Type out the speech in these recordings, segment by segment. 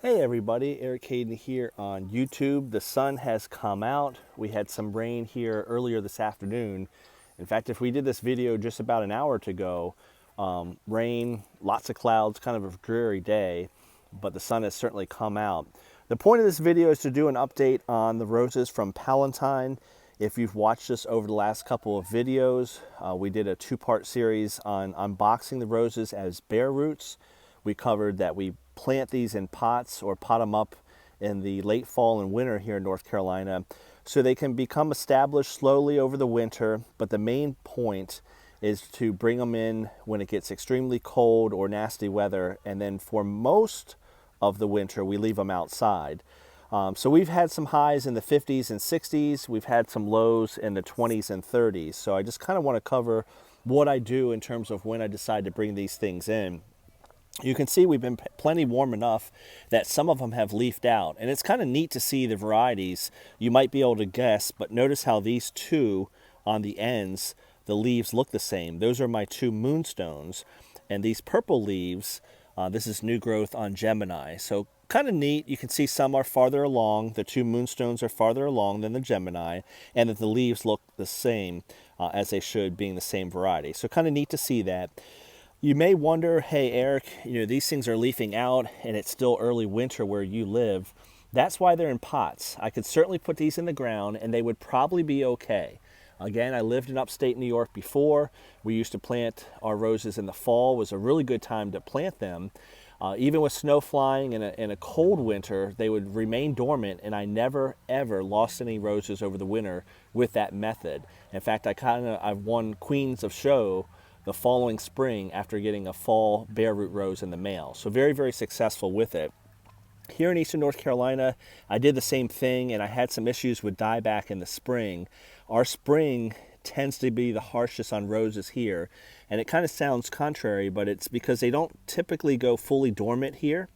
Hey everybody, Eric Hayden here on YouTube. The sun has come out. We had some rain here earlier this afternoon. In fact, if we did this video just about an hour ago, rain, lots of clouds, kind of a dreary day, but the sun has certainly come out. The point of this video is to do an update on the roses from Palatine. If you've watched us over the last couple of videos, we did a two-part series on unboxing the roses as bare roots. We covered that we plant these in pots or pot them up in the late fall and winter here in North Carolina so they can become established slowly over the winter. But the main point is to bring them in when it gets extremely cold or nasty weather, and then for most of the winter we leave them outside. So we've had some highs in the 50s and 60s. We've had some lows in the 20s and 30s. So I just kind of want to cover what I do in terms of when I decide to bring these things in. You can see we've been plenty warm enough that some of them have leafed out. And it's kind of neat to see the varieties. You might be able to guess, but notice how these two on the ends, the leaves look the same. Those are my two moonstones. And these purple leaves, this is new growth on Gemini. So kind of neat. You can see some are farther along. The two moonstones are farther along than the Gemini, and that the leaves look the same as they should, being the same variety. So kind of neat to see that. You may wonder, hey Eric, these things are leafing out and it's still early winter where you live. That's why they're in pots. I could certainly put these in the ground and they would probably be okay. Again, I lived in upstate New York before. We used to plant our roses in the fall. It was a really good time to plant them. Even with snow flying in a cold winter, they would remain dormant, and I never ever lost any roses over the winter with that method. In fact, I've won Queens of Show the following spring after getting a fall Bareroot rose in the mail. So very, very successful with it. Here in Eastern North Carolina, I did the same thing, and I had some issues with dieback in the spring. Our spring tends to be the harshest on roses here, and it kind of sounds contrary, but it's because they don't typically go fully dormant here,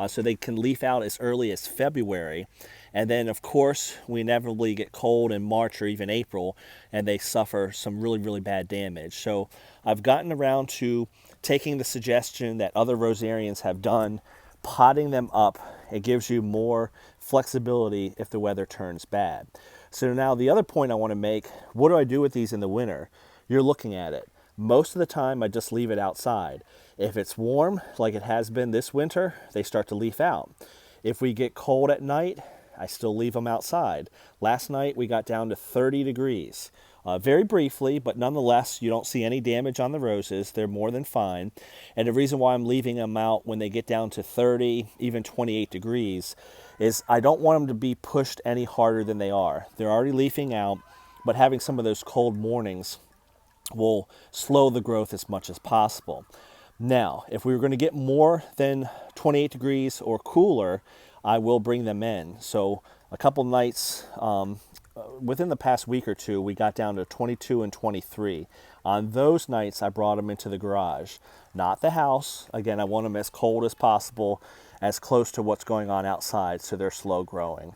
so they can leaf out as early as February. And then, of course, we inevitably get cold in March or even April, and they suffer some really, really bad damage. So I've gotten around to taking the suggestion that other rosarians have done, potting them up. It gives you more flexibility if the weather turns bad. So now the other point I want to make, what do I do with these in the winter? You're looking at it. Most of the time I just leave it outside. If it's warm, like it has been this winter, they start to leaf out. If we get cold at night, I still leave them outside. Last night we got down to 30 degrees. Very briefly, but nonetheless, you don't see any damage on the roses. They're more than fine. And the reason why I'm leaving them out when they get down to 30, even 28 degrees, is I don't want them to be pushed any harder than they are. They're already leafing out, but having some of those cold mornings will slow the growth as much as possible. Now, if we were going to get more than 28 degrees or cooler, I will bring them in. So a couple nights, within the past week or two, we got down to 22 and 23. On those nights, I brought them into the garage, not the house. Again, I want them as cold as possible, as close to what's going on outside, so they're slow growing.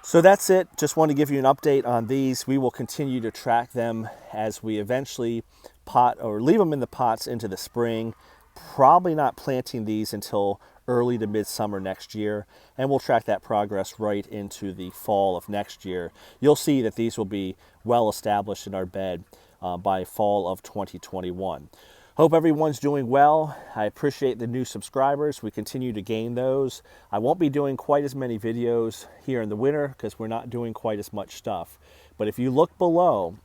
So that's it. Just want to give you an update on these. We will continue to track them as we eventually pot or leave them in the pots into the spring. Probably not planting these until early to midsummer next year, and we'll track that progress right into the fall of next year. You'll see that these will be well established in our bed by fall of 2021. Hope everyone's doing well. I appreciate the new subscribers. We continue to gain those. I won't be doing quite as many videos here in the winter because we're not doing quite as much stuff. But if you look below,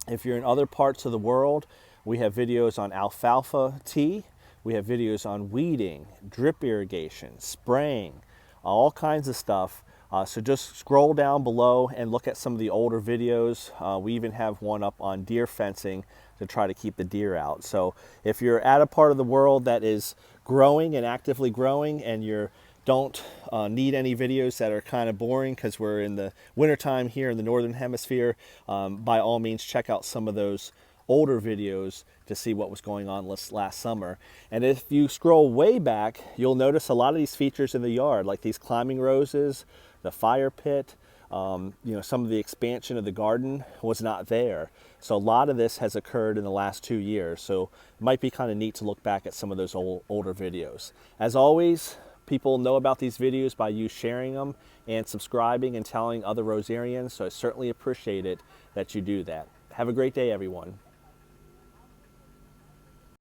if you're in other parts of the world, we have videos on alfalfa tea. We have videos on weeding, drip irrigation, spraying, all kinds of stuff. So just scroll down below and look at some of the older videos. We even have one up on deer fencing to try to keep the deer out. So if you're at a part of the world that is growing and actively growing, and you don't need any videos that are kind of boring because we're in the wintertime here in the Northern Hemisphere, by all means check out some of those older videos to see what was going on last summer. And if you scroll way back, you'll notice a lot of these features in the yard, like these climbing roses, the fire pit, some of the expansion of the garden was not there. So a lot of this has occurred in the last 2 years. So it might be kind of neat to look back at some of those older videos. As always, people know about these videos by you sharing them and subscribing and telling other rosarians, so I certainly appreciate it that you do that. Have a great day, everyone.